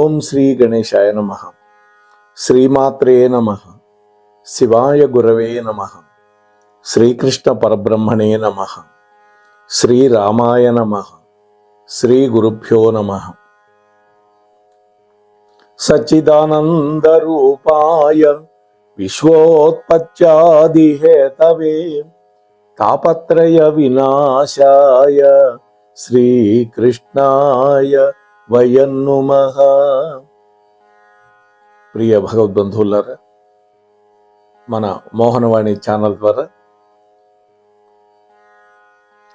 ఓం శ్రీ గణేశాయ నమః. శ్రీమాత్రే నమః. శివాయ గురవే నమః. శ్రీకృష్ణ పరబ్రహ్మణే నమః. శ్రీరామాయ నమః. శ్రీ గురుభ్యో నమః. సచ్చిదానంద రూపాయ విశ్వోత్పత్యాదిహేతవే తాపత్రయ వినాశాయ శ్రీకృష్ణాయ వయం నమః. ప్రియ భగవద్బంధువులారా, మన మోహనవాణి ఛానల్ ద్వారా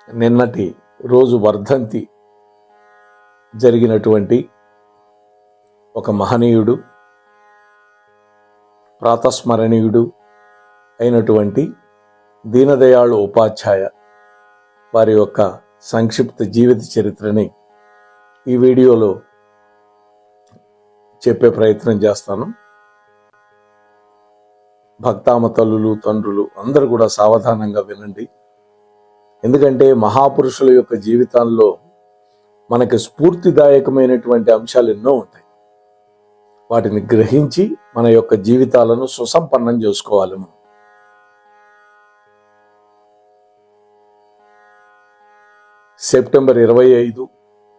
నిన్నటి రోజు వర్ధంతి జరిగినటువంటి ఒక మహనీయుడు, ప్రాతస్మరణీయుడు అయినటువంటి దీనదయాళ్ ఉపాధ్యాయ వారి యొక్క సంక్షిప్త జీవిత చరిత్రని ఈ వీడియోలో చెప్పే ప్రయత్నం చేస్తాను. భక్తామ తల్లులు, తండ్రులు అందరూ కూడా సావధానంగా వినండి. ఎందుకంటే మహాపురుషుల యొక్క జీవితాల్లో మనకి స్ఫూర్తిదాయకమైనటువంటి అంశాలు ఎన్నో ఉంటాయి. వాటిని గ్రహించి మన యొక్క జీవితాలను సుసంపన్నం చేసుకోవాలి. మనం సెప్టెంబర్ 25,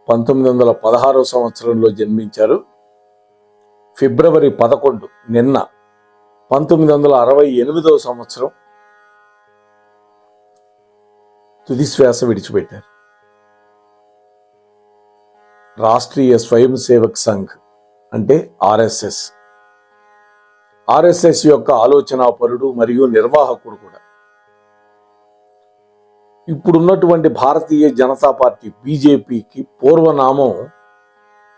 1916 సంవత్సరంలో జన్మించారు. ఫిబ్రవరి 11 నిన్న 1968 సంవత్సరం తుది శ్వాస విడిచిపెట్టారు. రాష్ట్రీయ స్వయం సేవక్ సంఘ్ అంటే ఆర్ఎస్ఎస్ యొక్క ఆలోచనాపరుడు మరియు నిర్వాహకుడు కూడా. ఇప్పుడున్నటువంటి భారతీయ జనతా పార్టీ బీజేపీకి పూర్వనామం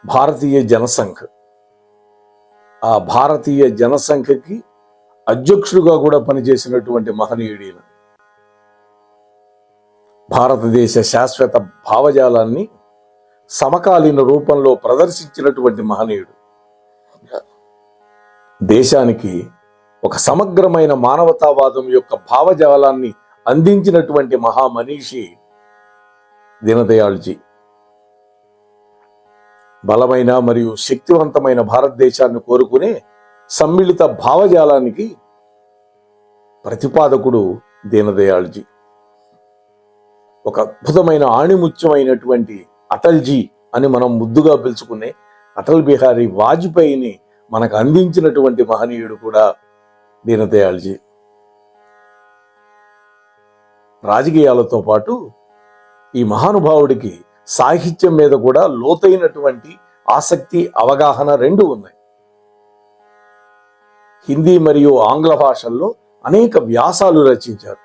భారతీయ జనసంఘ్. ఆ భారతీయ జనసంఘకి అధ్యక్షుడుగా కూడా పనిచేసినటువంటి మహనీయుడైన, భారతదేశ శాశ్వత భావజాలాన్ని సమకాలీన రూపంలో ప్రదర్శించినటువంటి మహనీయుడు. దేశానికి ఒక సమగ్రమైన మానవతావాదం యొక్క భావజాలాన్ని అందించినటువంటి మహామనీషి దీనదయాళ్జీ. బలమైన మరియు శక్తివంతమైన భారతదేశాన్ని కోరుకునే సమ్మిళిత భావజాలానికి ప్రతిపాదకుడు దీనదయాళ్జీ. ఒక అద్భుతమైన ఆణిముత్యమైనటువంటి అటల్జీ అని మనం ముద్దుగా పిలుచుకునే అటల్ బిహారీ వాజ్పేయిని మనకు అందించినటువంటి మహనీయుడు కూడా దీనదయాళ్జీ. రాజకీయాలతో పాటు ఈ మహానుభావుడికి సాహిత్యం మీద కూడా లోతైనటువంటి ఆసక్తి, అవగాహన రెండు ఉన్నాయి. హిందీ మరియు ఆంగ్ల భాషల్లో అనేక వ్యాసాలు రచించారు.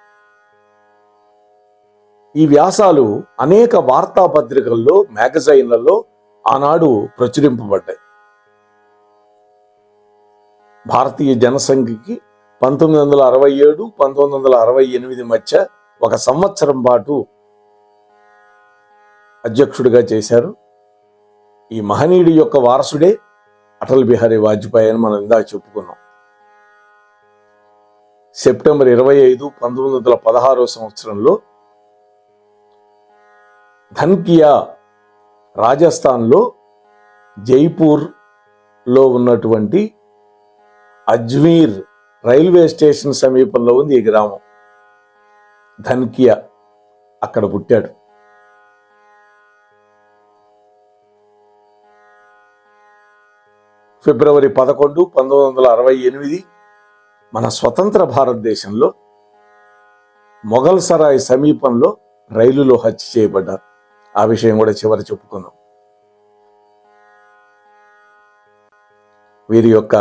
ఈ వ్యాసాలు అనేక వార్తాపత్రికల్లో, మ్యాగజైన్లలో ఆనాడు ప్రచురింపబడ్డాయి. భారతీయ జనసంఘకి 1967, 1968 మధ్య ఒక సంవత్సరం పాటు అధ్యక్షుడిగా చేశారు. ఈ మహనీయుడి యొక్క వారసుడే అటల్ బిహారీ వాజ్పేయి అని మనం ఇందాక చెప్పుకున్నాం. సెప్టెంబర్ 25, 1916 సంవత్సరంలో ధన్కియా, రాజస్థాన్లో జైపూర్లో ఉన్నటువంటి అజ్మీర్ రైల్వే స్టేషన్ సమీపంలో ఉంది ఈ గ్రామం ధన్కియా. అక్కడ పుట్టాడు. ఫిబ్రవరి 11, 1968 మన స్వతంత్ర భారతదేశంలో మొఘల్ సరాయ్ సమీపంలో రైలులో హత్య చేయబడ్డారు. ఆ విషయం కూడా చివరి చెప్పుకున్నాం. వీరి యొక్క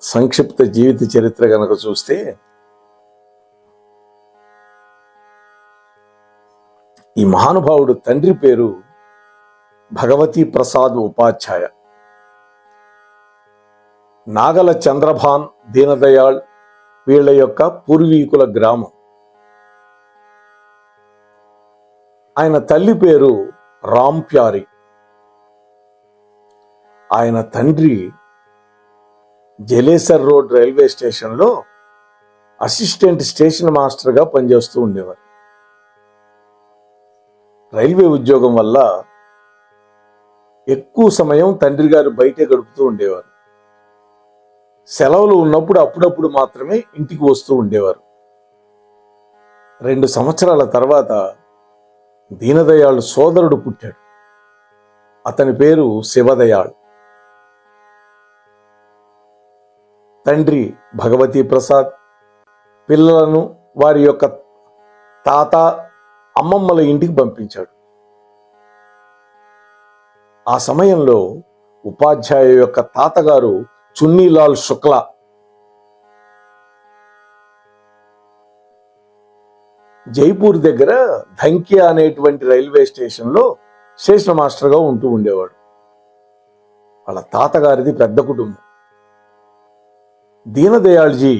సంక్షిప్త జీవిత చరిత్ర గనక చూస్తే, ఈ మహానుభావుడు తండ్రి పేరు భగవతీ ప్రసాద్ ఉపాధ్యాయ. నాగల చంద్రభాన్, దీనదయాళ్ వీళ్ళ యొక్క పూర్వీకుల గ్రామం. ఆయన తల్లి పేరు రామ్ ప్యారి. ఆయన తండ్రి జలేసర్ రోడ్ రైల్వే స్టేషన్లో అసిస్టెంట్ స్టేషన్ మాస్టర్గా పనిచేస్తూ ఉండేవారు. రైల్వే ఉద్యోగం వల్ల ఎక్కువ సమయం తండ్రి గారు బయటే గడుపుతూ ఉండేవారు. సెలవులు ఉన్నప్పుడు అప్పుడప్పుడు మాత్రమే ఇంటికి వస్తూ ఉండేవారు. 2 సంవత్సరాల తర్వాత దీనదయాళ్ సోదరుడు పుట్టాడు. అతని పేరు శివదయాళ్. తండ్రి భగవతీ ప్రసాద్ పిల్లలను వారి యొక్క తాత అమ్మమ్మల ఇంటికి పంపించాడు. ఆ సమయంలో ఉపాధ్యాయ యొక్క తాతగారు చున్నీలాల్ శుక్లా జైపూర్ దగ్గర ధంకియా అనేటువంటి రైల్వే స్టేషన్లో స్టేషన్ మాస్టర్గా ఉంటూ ఉండేవాడు. వాళ్ళ తాతగారిది పెద్ద కుటుంబం. దీనదయాళ్జీ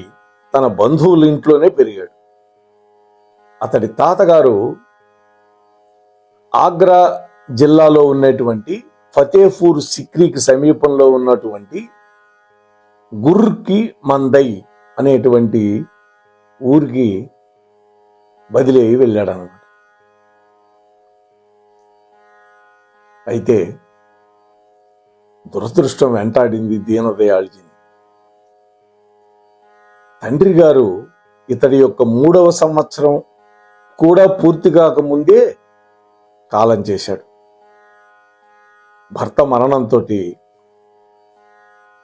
తన బంధువుల ఇంట్లోనే పెరిగాడు. అతడి తాతగారు ఆగ్రా జిల్లాలో ఉన్నటువంటి ఫతేపూర్ సిక్రీకి సమీపంలో ఉన్నటువంటి గుర్కి మందై అనేటువంటి ఊరికి బదిలీ అయి వెళ్ళాడనమాట. అయితే దురదృష్టం వెంటాడింది దీనదయాళ్జీని. తండ్రి గారు ఇతడి యొక్క 3వ సంవత్సరం కూడా పూర్తి కాకముందే కాలం చేశాడు. భర్త మరణంతో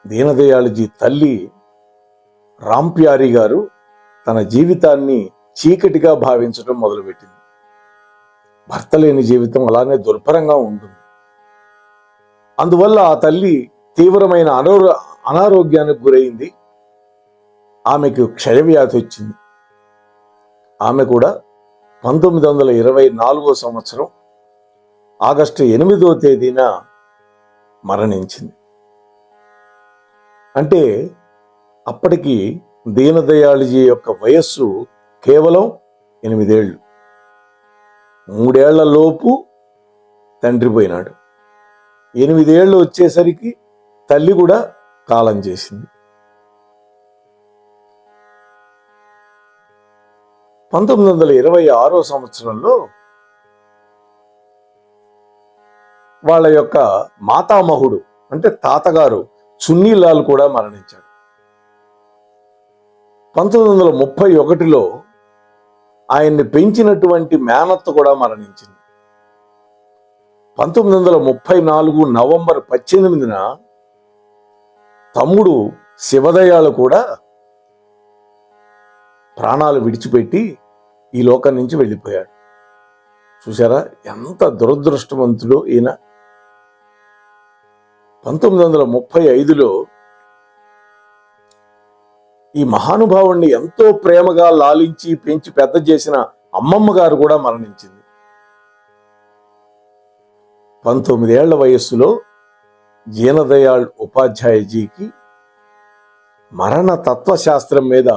దీనదయాళ్జీ తల్లి రాంప్యారి గారు తన జీవితాన్ని చీకటిగా భావించడం మొదలుపెట్టింది. భర్త లేని జీవితం అలానే దుర్భరంగా ఉంటుంది. అందువల్ల ఆ తల్లి తీవ్రమైన అనారోగ్యానికి గురైంది. ఆమెకు క్షయవ్యాధి వచ్చింది. ఆమె కూడా 1924వ సంవత్సరం ఆగస్టు 8వ తేదీన మరణించింది. అంటే అప్పటికి దీనదయాళ్జీ యొక్క వయస్సు కేవలం 8 ఏళ్ళు. 3 ఏళ్ల లోపు తండ్రి పోయినాడు. 8 ఏళ్ళు వచ్చేసరికి తల్లి కూడా కాలం చేసింది. 1926వ సంవత్సరంలో వాళ్ళ యొక్క మాతామహుడు అంటే తాతగారు చున్నీలాల్ కూడా మరణించాడు. 1931లో ఆయన్ని పెంచినటువంటి మేనత్త కూడా మరణించింది. 1934 నవంబర్ 18న తమ్ముడు శివదయాళ్ కూడా ప్రాణాలు విడిచిపెట్టి ఈ లోకం నుంచి వెళ్ళిపోయాడు. చూసారా ఎంత దురదృష్టవంతుడు ఈయన. 1935లో ఈ మహానుభావుణ్ణి ఎంతో ప్రేమగా లాలించి పెంచి పెద్ద చేసిన అమ్మమ్మ గారు కూడా మరణించింది. 19 ఏళ్ల వయస్సులో దీనదయాళ్ ఉపాధ్యాయజీకి మరణ తత్వశాస్త్రం మీద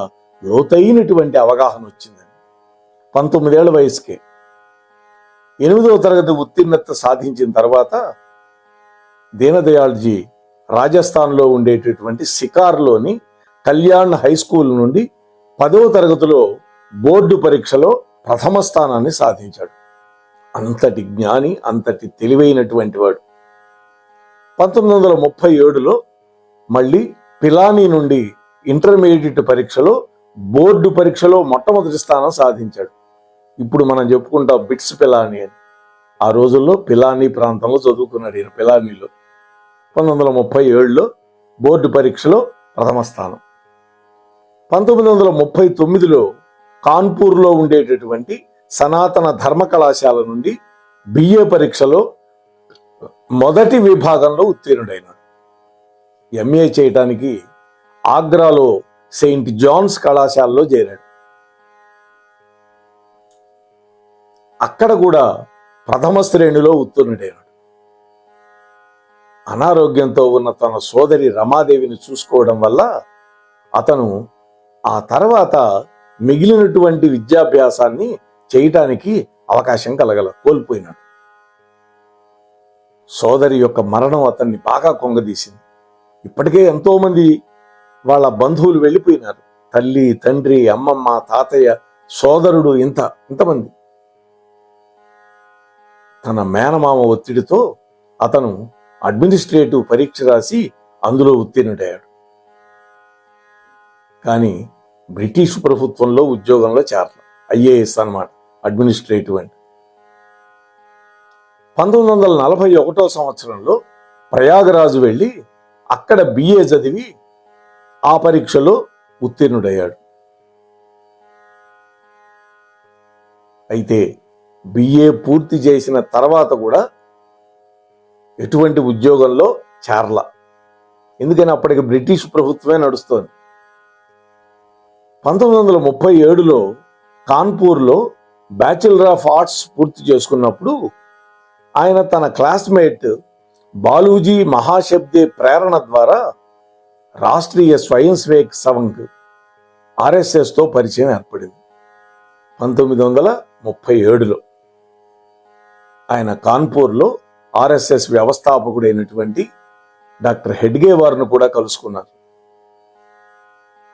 లోతైనటువంటి అవగాహన వచ్చిందండి. 19 ఏళ్ల వయసుకే 8వ తరగతి ఉత్తీర్ణత సాధించిన తర్వాత దీనదయాళ్జీ రాజస్థాన్లో ఉండేటటువంటి సికార్లోని కళ్యాణ్ హై స్కూల్ నుండి 10వ తరగతిలో బోర్డు పరీక్షలో ప్రథమ స్థానాన్ని సాధించాడు. అంతటి జ్ఞాని, అంతటి తెలివైనటువంటి వాడు. 1937లో మళ్ళీ పిలానీ నుండి ఇంటర్మీడియట్ పరీక్షలో బోర్డు పరీక్షలో మొట్టమొదటి స్థానం సాధించాడు. ఇప్పుడు మనం చెప్పుకుంటాం బిట్స్ పిలానీ అని. ఆ రోజుల్లో పిలానీ ప్రాంతంలో చదువుకున్నాడు ఈయన. పిలానీలో 1937లో బోర్డు పరీక్షలో ప్రథమ స్థానం. 1939లో కాన్పూర్లో ఉండేటటువంటి సనాతన ధర్మ కళాశాల నుండి బిఏ పరీక్షలో మొదటి విభాగంలో ఉత్తీర్ణుడైనాడు. ఎంఏ చేయటానికి ఆగ్రాలో సెయింట్ జాన్స్ కళాశాలలో చేరాడు. అక్కడ కూడా ప్రథమ శ్రేణిలో ఉత్తీర్ణుడైనాడు. అనారోగ్యంతో ఉన్న తన సోదరి రమాదేవిని చూసుకోవడం వల్ల అతను ఆ తర్వాత మిగిలినటువంటి విద్యాభ్యాసాన్ని చేయటానికి అవకాశం కోల్పోయినాడు. సోదరి యొక్క మరణం అతన్ని బాగా కొంగదీసింది. ఇప్పటికే ఎంతో మంది వాళ్ళ బంధువులు వెళ్ళిపోయినారు. తల్లి, తండ్రి, అమ్మమ్మ, తాతయ్య, సోదరుడు, ఇంతమంది. తన మేనమామ ఒత్తిడితో అతను అడ్మినిస్ట్రేటివ్ పరీక్ష రాసి అందులో ఉత్తీర్ణుడయ్యాడు. కానీ బ్రిటిష్ ప్రభుత్వంలో ఉద్యోగంలో చేరల. ఐఏఎస్ అన్నమాట, అడ్మినిస్ట్రేటివ్ అంటే. 1941 సంవత్సరంలో ప్రయాగరాజు వెళ్ళి అక్కడ బిఏ చదివి ఆ పరీక్షలో ఉత్తీర్ణుడయ్యాడు. అయితే బిఏ పూర్తి చేసిన తర్వాత కూడా ఎటువంటి ఉద్యోగంలో చేరల. ఎందుకని అప్పటికి బ్రిటిష్ ప్రభుత్వమే నడుస్తోంది. 1937లో కాన్పూర్లో బ్యాచిలర్ ఆఫ్ ఆర్ట్స్ పూర్తి చేసుకున్నప్పుడు ఆయన తన క్లాస్మేట్ బాలూజీ మహాశబ్దే ప్రేరణ ద్వారా రాష్ట్రీయ స్వయం సేవక్ సంఘ్ ఆర్ఎస్ఎస్తో పరిచయం ఏర్పడింది. 1937లో ఆయన కాన్పూర్లో ఆర్ఎస్ఎస్ వ్యవస్థాపకుడైనటువంటి డాక్టర్ హెడ్గేవార్ను కూడా కలుసుకున్నారు.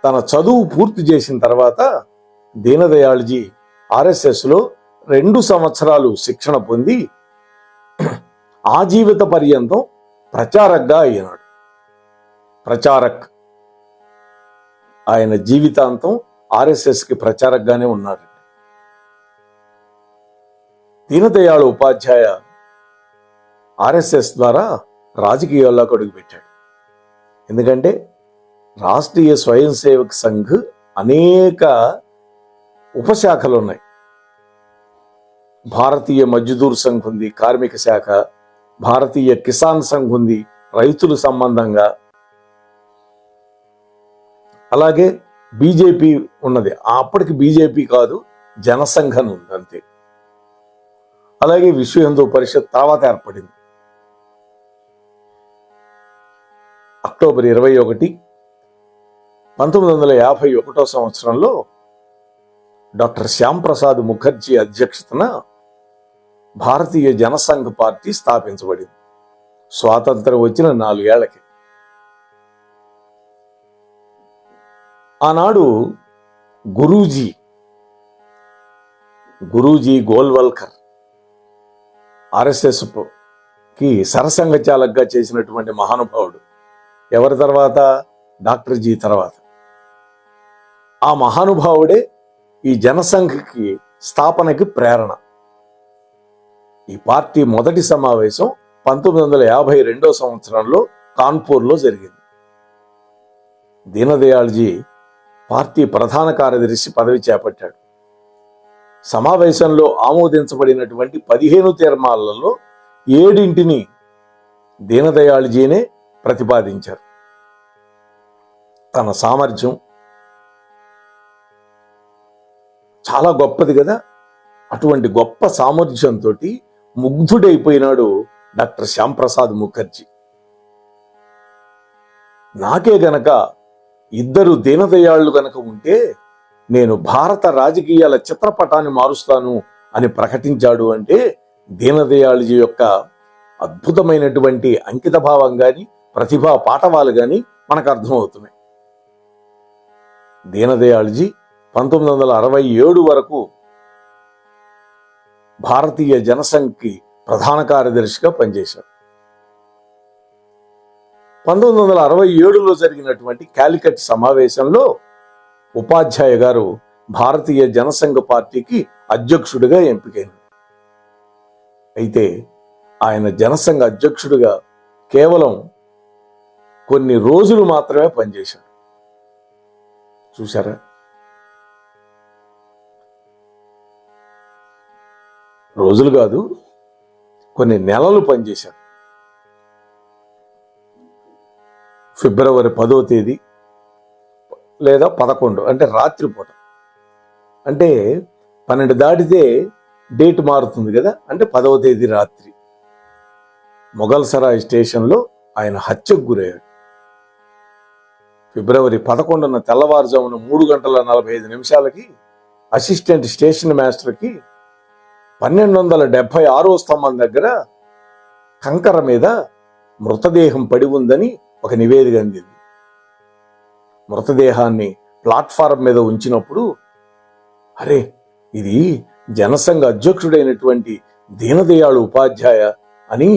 తన చదువు పూర్తి చేసిన తర్వాత దీనదయాళ్జీ ఆర్ఎస్ఎస్లో 2 సంవత్సరాలు శిక్షణ పొంది ఆజీవిత పర్యంతం ప్రచారక్గా అయినాడు. ప్రచారక్, ఆయన జీవితాంతం ఆర్ఎస్ఎస్కి ప్రచారక్గానే ఉన్నాడు. దీనదయాళ్ ఉపాధ్యాయ ఆర్ఎస్ఎస్ ద్వారా రాజకీయాల్లోకి అడుగుపెట్టాడు. ఎందుకంటే రాష్ట్రీయ స్వయం సేవక్ సంఘ్ అనేక ఉపశాఖలు ఉన్నాయి. భారతీయ మజ్దూర్ సంఘ్ ఉంది, కార్మిక శాఖ. భారతీయ కిసాన్ సంఘ్ ఉంది, రైతుల సంబంధంగా. అలాగే బీజేపీ ఉన్నది, అప్పటికి బీజేపీ కాదు, జనసంఘం ఉంది అంతే. అలాగే విశ్వ హిందూ పరిషత్ తర్వాత ఏర్పడింది. అక్టోబర్ 21, 1951 సంవత్సరంలో డాక్టర్ శ్యాంప్రసాద్ ముఖర్జీ అధ్యక్షతన భారతీయ జనసంఘ్ పార్టీ స్థాపించబడింది. స్వాతంత్రం వచ్చిన 4 ఏళ్లకి. ఆనాడు గురూజీ గోల్వల్కర్ ఆర్ఎస్ఎస్ కి సరసంఘచాలకుగా చేసినటువంటి మహానుభావుడు. ఎవరి తర్వాత? డాక్టర్ జీ తర్వాత. ఆ మహానుభావుడే ఈ జనసంఘకి స్థాపనకి ప్రేరణ. ఈ పార్టీ మొదటి సమావేశం 1952 సంవత్సరంలో కాన్పూర్లో జరిగింది. దీనదయాళ్జీ పార్టీ ప్రధాన కార్యదర్శి పదవి చేపట్టాడు. సమావేశంలో ఆమోదించబడినటువంటి 15 తీర్మానాలలో 7 దీనదయాళ్జీనే ప్రతిపాదించారు. తన సామర్థ్యం చాలా గొప్పది కదా. అటువంటి గొప్ప సామర్థ్యంతో ముగ్ధుడైపోయినాడు డాక్టర్ శ్యాంప్రసాద్ ముఖర్జీ. నాకే గనక 2 దీనదయాళ్లు గనక ఉంటే నేను భారత రాజకీయాల చిత్రపటాన్ని మారుస్తాను అని ప్రకటించాడు. అంటే దీనదయాళ్జీ యొక్క అద్భుతమైనటువంటి అంకిత భావం గాని, ప్రతిభా పాఠవాలు గాని మనకు అర్థమవుతున్నాయి. దీనదయాళ్జీ 1967 వరకు భారతీయ జనసంఘ్కి ప్రధాన కార్యదర్శిగా పనిచేశాడు. 1967లో జరిగినటువంటి కాలికట్ సమావేశంలో ఉపాధ్యాయ గారు భారతీయ జనసంఘ పార్టీకి అధ్యక్షుడిగా ఎంపికైనారు. అయితే ఆయన జనసంఘ అధ్యక్షుడిగా కేవలం కొన్ని రోజులు మాత్రమే పనిచేశాడు. చూశారా? రోజులు కాదు, కొన్ని నెలలు పనిచేశాడు. ఫిబ్రవరి 10వ తేదీ లేదా 11 అంటే రాత్రిపూట, అంటే 12 దాటితే డేట్ మారుతుంది కదా, అంటే 10వ తేదీ రాత్రి మొఘల్ సరాయ్ స్టేషన్లో ఆయన హత్యకు గురయ్యాడు. ఫిబ్రవరి 11న తెల్లవారుజామున 3:45 అసిస్టెంట్ స్టేషన్ మాస్టర్కి 1276వ స్తంభం దగ్గర కంకర మీద మృతదేహం పడి ఉందని ఒక నివేదిక అందింది. మృతదేహాన్ని ప్లాట్ఫారం మీద ఉంచినప్పుడు, అరే ఇది జనసంఘ అధ్యక్షుడైనటువంటి దీనదయాళ్ ఉపాధ్యాయ అని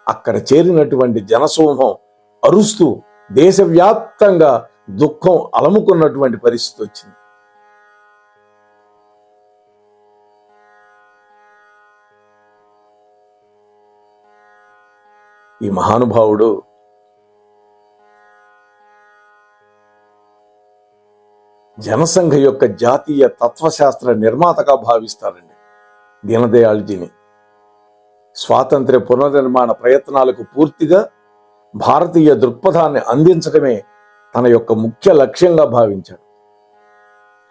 అక్కడ చేరినటువంటి జనసమూహం అరుస్తూ దేశవ్యాప్తంగా దుఃఖం అలముకున్నటువంటి పరిస్థితి వచ్చింది. ఈ మహానుభావుడు జనసంఘ యొక్క జాతీయ తత్వశాస్త్ర నిర్మాతగా భావిస్తారండి దీనదయాళ్జీని. స్వాతంత్ర్య పునర్నిర్మాణ ప్రయత్నాలకు పూర్తిగా భారతీయ దృక్పథాన్ని అందించడమే తన యొక్క ముఖ్య లక్ష్యంగా భావించాడు.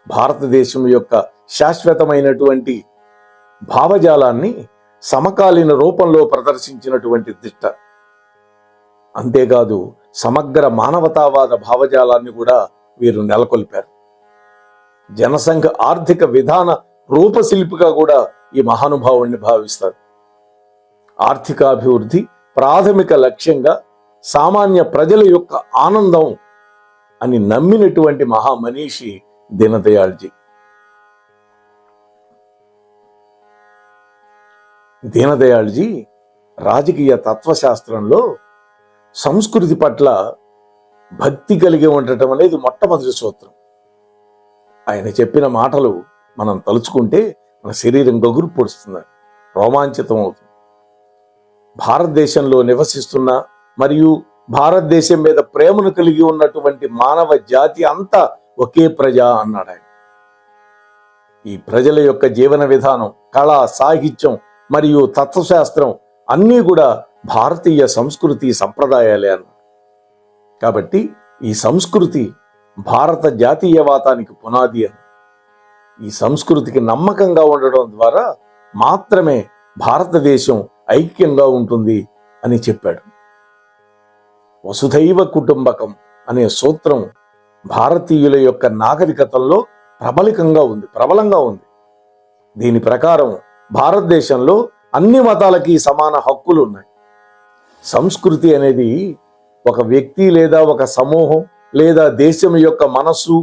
భారతదేశం యొక్క శాశ్వతమైనటువంటి భావజాలాన్ని సమకాలీన రూపంలో ప్రదర్శించినటువంటి దిట్ట. అంతేకాదు సమగ్ర మానవతావాద భావజాలాన్ని కూడా వీరు నెలకొల్పారు. జనసంఘ ఆర్థిక విధాన రూపశిల్పిగా కూడా ఈ మహానుభావుణ్ణి భావిస్తారు. ఆర్థికాభివృద్ధి ప్రాథమిక లక్ష్యంగా సామాన్య ప్రజల యొక్క ఆనందం అని నమ్మినటువంటి మహామనీషి దీనదయాళ్జీ. దీనదయాళ్జీ రాజకీయ తత్వశాస్త్రంలో సంస్కృతి పట్ల భక్తి కలిగి ఉండటం అనేది మొట్టమొదటి సూత్రం. ఆయన చెప్పిన మాటలు మనం తలుచుకుంటే మన శరీరం గగురు పొడుస్తుంది, రోమాంచితం అవుతుంది. భారతదేశంలో నివసిస్తున్న మరియు భారతదేశం మీద ప్రేమను కలిగి ఉన్నటువంటి మానవ జాతి అంతా ఒకే ప్రజ అన్నాడు ఆయన. ఈ ప్రజల యొక్క జీవన విధానం, కళ, సాహిత్యం మరియు తత్వశాస్త్రం అన్నీ కూడా భారతీయ సంస్కృతి సంప్రదాయాలే అన్నాడు. కాబట్టి ఈ సంస్కృతి భారత జాతీయవాదానికి పునాది అని, ఈ సంస్కృతికి నమ్మకంగా ఉండడం ద్వారా మాత్రమే భారతదేశం ఐక్యంగా ఉంటుంది అని చెప్పాడు. వసుధైవ కుటుంబకం అనే సూత్రం భారతీయుల యొక్క నాగరికతల్లో ప్రబలంగా ఉంది. దీని ప్రకారం భారతదేశంలో అన్ని మతాలకి సమాన హక్కులు ఉన్నాయి. సంస్కృతి అనేది ఒక వ్యక్తి లేదా ఒక సమూహం లేదా దేశం యొక్క మనస్సు,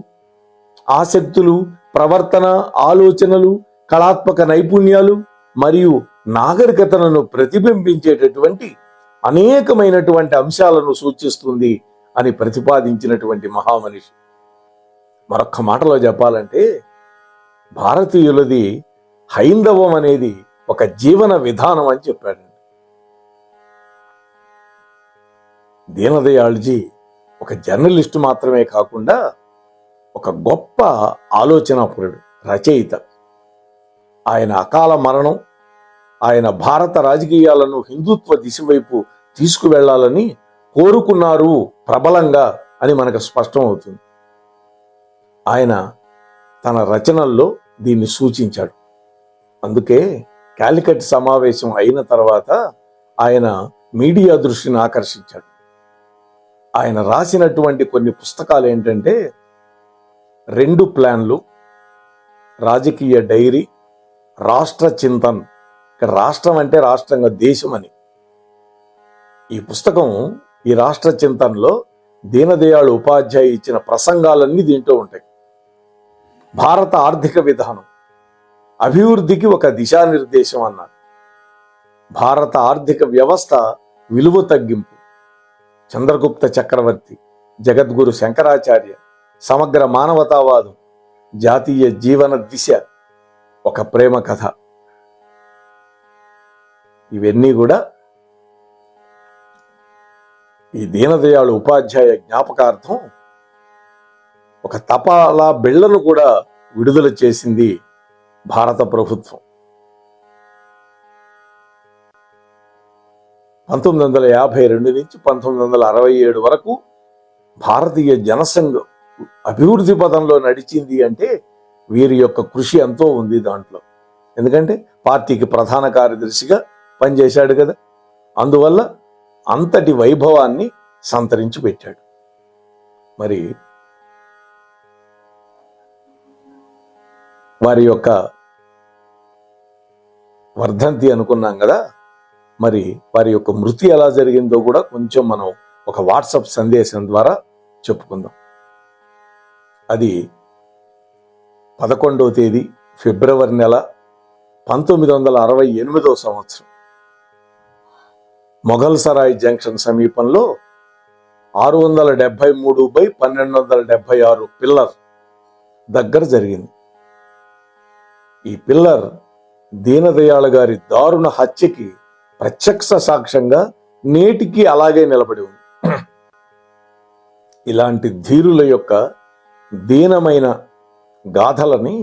ఆసక్తులు, ప్రవర్తన, ఆలోచనలు, కళాత్మక నైపుణ్యాలు మరియు నాగరికతలను ప్రతిబింబించేటటువంటి అనేకమైనటువంటి అంశాలను సూచిస్తుంది అని ప్రతిపాదించినటువంటి మహామనిషి. మరొక్క మాటలో చెప్పాలంటే భారతీయులది హైందవం అనేది ఒక జీవన విధానం అని చెప్పాడు. దీనదయాళ్జీ ఒక జర్నలిస్టు మాత్రమే కాకుండా ఒక గొప్ప ఆలోచనాపరుడు, రచయిత. ఆయన అకాల మరణం ఆయన భారత రాజకీయాలను హిందుత్వ దిశ వైపు తీసుకువెళ్లాలని కోరుకున్నారు ప్రబలంగా అని మనకు స్పష్టం అవుతుంది. ఆయన తన రచనల్లో దీన్ని సూచించాడు. అందుకే కాలికట్ సమావేశం అయిన తర్వాత ఆయన మీడియా దృష్టిని ఆకర్షించాడు. ఆయన రాసినటువంటి కొన్ని పుస్తకాలు ఏంటంటే 2 ప్లాన్లు, రాజకీయ డైరీ, రాష్ట్ర చింతన్. ఇక్కడ రాష్ట్రం అంటే రాష్ట్రంగా దేశం అని. ఈ పుస్తకం, ఈ రాష్ట్ర చింతన్లో దీనదయాళ్ ఉపాధ్యాయ ఇచ్చిన ప్రసంగాలన్నీ దీంట్లో ఉంటాయి. భారత ఆర్థిక విధానం, అభివృద్ధికి ఒక దిశానిర్దేశం అన్నాడు. భారత ఆర్థిక వ్యవస్థ విలువ తగ్గింపు, చంద్రగుప్త చక్రవర్తి, జగద్గురు శంకరాచార్య, సమగ్ర మానవతావాదం, జాతీయ జీవన దిశ, ఒక ప్రేమ కథ. ఇవన్నీ కూడా ఈ దీనదయాళ్ ఉపాధ్యాయ జ్ఞాపకార్థం ఒక తపాలా బిళ్లను కూడా విడుదల చేసింది భారత ప్రభుత్వం. 1952 నుంచి 1967 వరకు భారతీయ జనసంఘ అభివృద్ధి పదంలో నడిచింది అంటే వీరి యొక్క కృషి ఎంతో ఉంది దాంట్లో. ఎందుకంటే పార్టీకి ప్రధాన కార్యదర్శిగా పనిచేశాడు కదా, అందువల్ల అంతటి వైభవాన్ని సంతరించి పెట్టాడు. మరి వారి యొక్క వర్ధంతి అనుకున్నాం కదా, మరి వారి యొక్క మృతి ఎలా జరిగిందో కూడా కొంచెం మనం ఒక వాట్సాప్ సందేశం ద్వారా చెప్పుకుందాం. అది 11వ తేదీ ఫిబ్రవరి నెల 1968 సంవత్సరం. మొఘల్ సరాయ్ జంక్షన్ సమీపంలో 673/1276 పిల్లర్ దగ్గర జరిగింది. ఈ పిల్లర్ దీనదయాళ్ గారి దారుణ హత్యకి ప్రత్యక్ష సాక్ష్యంగా నేటికి అలాగే నిలబడి ఉంది. ఇలాంటి ధీరుల యొక్క దీనమైన గాథలని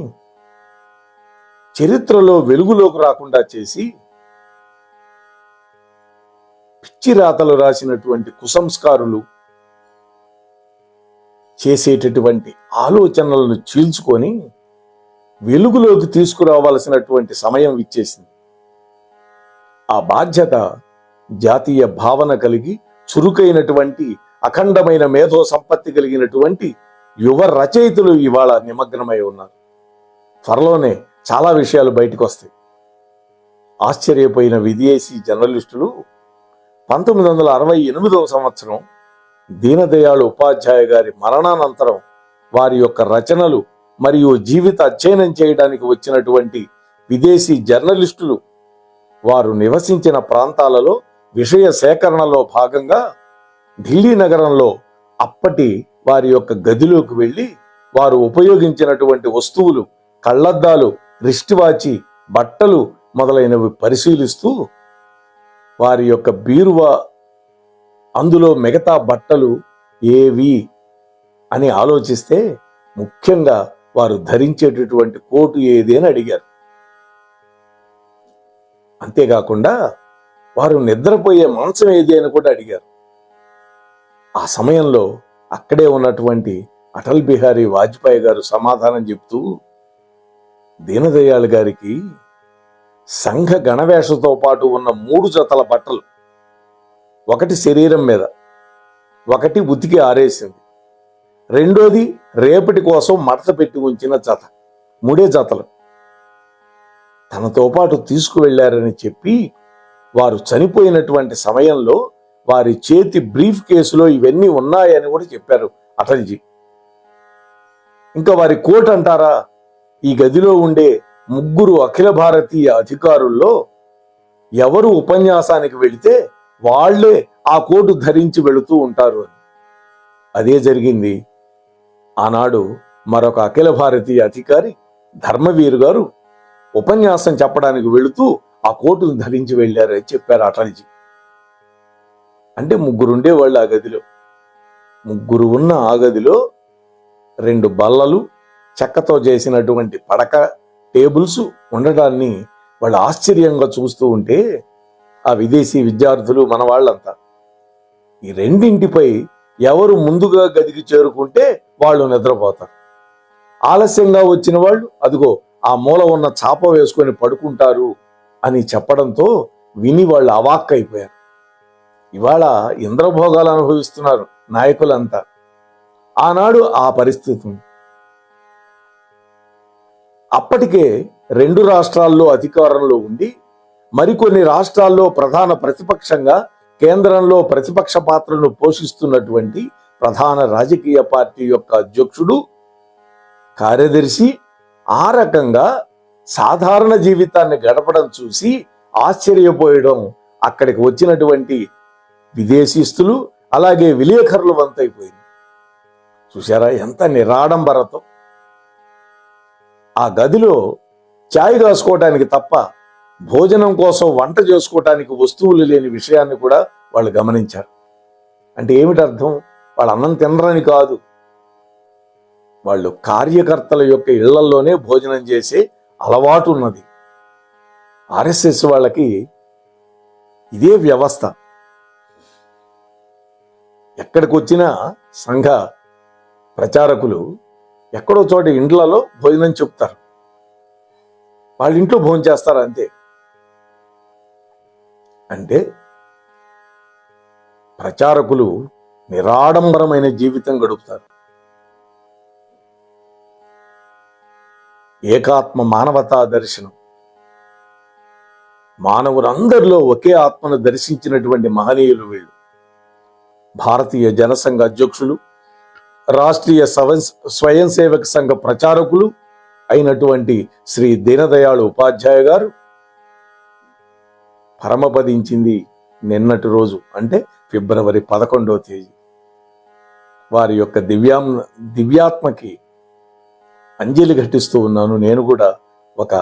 చరిత్రలో వెలుగులోకి రాకుండా చేసి పిచ్చి రాతలు రాసినటువంటి కుసంస్కారులు చేసేటటువంటి ఆలోచనలను చీల్చుకొని వెలుగులోకి తీసుకురావాల్సినటువంటి సమయం ఇచ్చేసింది. ఆ బాధ్యత జాతీయ భావన కలిగి చురుకైనటువంటి అఖండమైన మేధో సంపత్తి కలిగినటువంటి యువ రచయితలు ఇవాళ నిమగ్నమై ఉన్నారు. త్వరలోనే చాలా విషయాలు బయటకు వస్తాయి. ఆశ్చర్యపోయిన విదేశీ జర్నలిస్టులు 1968వ సంవత్సరం దీనదయాళ్ ఉపాధ్యాయ గారి మరణానంతరం వారి యొక్క రచనలు మరియు జీవిత అధ్యయనం చేయడానికి వచ్చినటువంటి విదేశీ జర్నలిస్టులు వారు నివసించిన ప్రాంతాలలో విషయ సేకరణలో భాగంగా ఢిల్లీ నగరంలో అప్పటి వారి యొక్క గదిలోకి వెళ్ళి వారు ఉపయోగించినటువంటి వస్తువులు, కళ్లద్దాలు, రిస్ట్ వాచి, బట్టలు మొదలైనవి పరిశీలిస్తూ వారి యొక్క బీరువా అందులో మిగతా బట్టలు ఏవి అని ఆలోచిస్తే ముఖ్యంగా వారు ధరించేటటువంటి కోటు ఏది అని అడిగారు. అంతేకాకుండా వారు నిద్రపోయే మంచం ఏది అని కూడా అడిగారు. ఆ సమయంలో అక్కడే ఉన్నటువంటి అటల్ బిహారీ వాజ్పేయి గారు సమాధానం చెప్తూ దీనదయాళ్ గారికి సంఘ గణవేషతో పాటు ఉన్న 3 జతల బట్టలు, ఒకటి శరీరం మీద, ఒకటి ఉతికి ఆరేసింది, రెండోది రేపటి కోసం మడత పెట్టి ఉంచిన జత, 3 జతలు తనతో పాటు తీసుకువెళ్లారని చెప్పి వారు చనిపోయినటువంటి సమయంలో వారి చేతి బ్రీఫ్ కేసులో ఇవన్నీ ఉన్నాయని కూడా చెప్పారు అటల్జీ. ఇంకా వారి కోట్ అంటారా, ఈ గదిలో ఉండే 3 అఖిల భారతీయ అధికారుల్లో ఎవరు ఉపన్యాసానికి వెళితే వాళ్లే ఆ కోటు ధరించి వెళుతూ ఉంటారు అని. అదే జరిగింది. ఆనాడు మరొక అఖిల భారతీయ అధికారి ధర్మవీర్ గారు ఉపన్యాసం చెప్పడానికి వెళుతూ ఆ కోటును ధరించి వెళ్ళారని చెప్పారు అటల్జీ. అంటే 3 ఉండేవాళ్ళు ఆ గదిలో. 3 ఉన్న ఆ గదిలో 2 బల్లలు, చెక్కతో చేసినటువంటి పడక, టేబుల్స్ ఉండడాన్ని వాళ్ళు ఆశ్చర్యంగా చూస్తూ ఉంటే ఆ విదేశీ విద్యార్థులు మన వాళ్ళంతా ఈ రెండింటిపై ఎవరు ముందుగా గదికి చేరుకుంటే వాళ్ళు నిద్రపోతారు, ఆలస్యంగా వచ్చిన వాళ్ళు అదిగో ఆ మూల ఉన్న చాప వేసుకొని పడుకుంటారు అని చెప్పడంతో విని వాళ్ళు అవాక్కైపోయారు. ఇవాళ ఇంద్రభోగాలు అనుభవిస్తున్నారు నాయకులంతా. ఆనాడు ఆ పరిస్థితి. అప్పటికే 2 రాష్ట్రాల్లో అధికారంలో ఉండి మరికొన్ని రాష్ట్రాల్లో ప్రధాన ప్రతిపక్షంగా కేంద్రంలో ప్రతిపక్ష పాత్రను పోషిస్తున్నటువంటి ప్రధాన రాజకీయ పార్టీ యొక్క అధ్యక్షుడు, కార్యదర్శి ఆ రకంగా సాధారణ జీవితాన్ని గడపడం చూసి ఆశ్చర్యపోయడం అక్కడికి వచ్చినటువంటి విదేశీస్తులు అలాగే విలేకరులు వంతైపోయింది. చూశారా ఎంత నిరాడంబరతో. ఆ గదిలో ఛాయ్ కాసుకోవటానికి తప్ప భోజనం కోసం వంట చేసుకోవటానికి వస్తువులు లేని విషయాన్ని కూడా వాళ్ళు గమనించారు. అంటే ఏమిటి అర్థం? వాళ్ళు అన్నం తినరని కాదు, వాళ్ళు కార్యకర్తల యొక్క ఇళ్లల్లోనే భోజనం చేసే అలవాటు ఉన్నది. ఆర్ఎస్ఎస్ వాళ్ళకి ఇదే వ్యవస్థ. ఎక్కడికి వచ్చినా సంఘ ప్రచారకులు ఎక్కడో చోట ఇండ్లలో భోజనం చెప్తారు, వాళ్ళ ఇంట్లో భోజనం చేస్తారు అంతే. అంటే ప్రచారకులు నిరాడంబరమైన జీవితం గడుపుతారు. ఏకాత్మ మానవతా దర్శనం, మానవులందరిలో ఒకే ఆత్మను దర్శించినటువంటి మహనీయులు వీళ్ళు. భారతీయ జనసంఘ అధ్యక్షులు, రాష్ట్రీయ స్వయం సేవక సంఘ ప్రచారకులు అయినటువంటి శ్రీ దీనదయాళ్ ఉపాధ్యాయ గారు పరమపదించింది నిన్నటి రోజు అంటే ఫిబ్రవరి 11వ తేదీ వారి యొక్క దివ్యాత్మకి అంజలి ఘటిస్తూ ఉన్నాను. నేను కూడా ఒక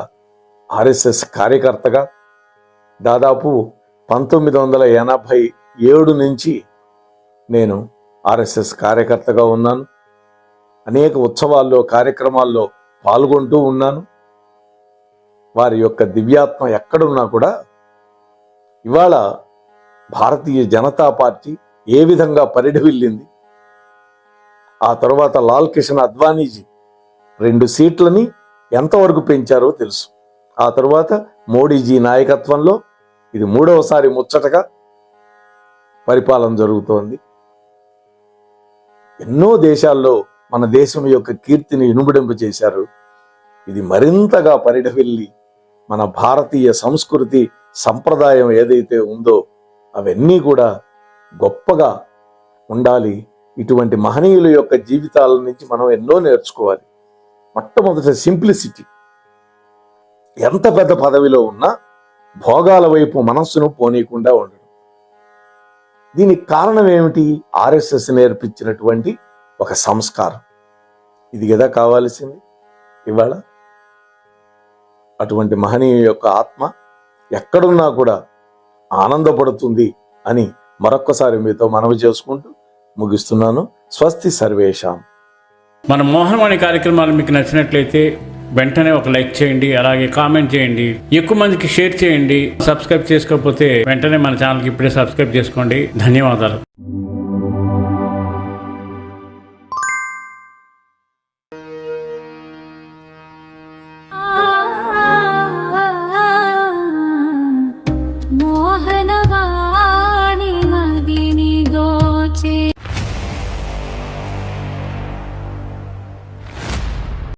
ఆర్ఎస్ఎస్ కార్యకర్తగా దాదాపు 1987 నుంచి నేను ఆర్ఎస్ఎస్ కార్యకర్తగా ఉన్నాను. అనేక ఉత్సవాల్లో కార్యక్రమాల్లో పాల్గొంటూ ఉన్నాను. వారి యొక్క దివ్యాత్మ ఎక్కడున్నా కూడా ఇవాళ భారతీయ జనతా పార్టీ ఏ విధంగా పరిఢవిల్లింది, ఆ తర్వాత లాల్ కిషన్ అద్వానీజీ 2 సీట్లని ఎంతవరకు పెంచారో తెలుసు. ఆ తర్వాత మోడీజీ నాయకత్వంలో ఇది 3వసారి ముచ్చటగా పరిపాలన జరుగుతోంది. ఎన్నో దేశాల్లో మన దేశం యొక్క కీర్తిని ఇనుమడింప చేశారు. ఇది మరింతగా పరిఢవిల్లి మన భారతీయ సంస్కృతి సంప్రదాయం ఏదైతే ఉందో అవన్నీ కూడా గొప్పగా ఉండాలి. ఇటువంటి మహనీయుల యొక్క జీవితాల నుంచి మనం ఎన్నో నేర్చుకోవాలి. మొట్టమొదటి సింప్లిసిటీ. ఎంత పెద్ద పదవిలో ఉన్నా భోగాల వైపు మనస్సును పోనీయకుండా ఉండడం. దీనికి కారణం ఏమిటి? ఆర్ఎస్ఎస్ నేర్పించినటువంటి ఒక సంస్కారం. ఇది కదా కావాల్సింది. ఇవాళ అటువంటి మహనీయ యొక్క ఆత్మ ఎక్కడున్నా కూడా ఆనందపడుతుంది అని మరొక్కసారి మీతో మనవి చేసుకుంటూ ముగిస్తున్నాను. స్వస్తి సర్వేషాం. మన మోహనవాణి కార్యక్రమాలు మీకు నచ్చినట్లయితే వెంటనే ఒక లైక్ చేయండి, అలాగే కామెంట్ చేయండి, ఎక్కువ మందికి షేర్ చేయండి. సబ్స్క్రైబ్ చేసుకోకపోతే వెంటనే మన ఛానల్కి ఇప్పుడే సబ్స్క్రైబ్ చేసుకోండి. ధన్యవాదాలు. మోహనవాణి.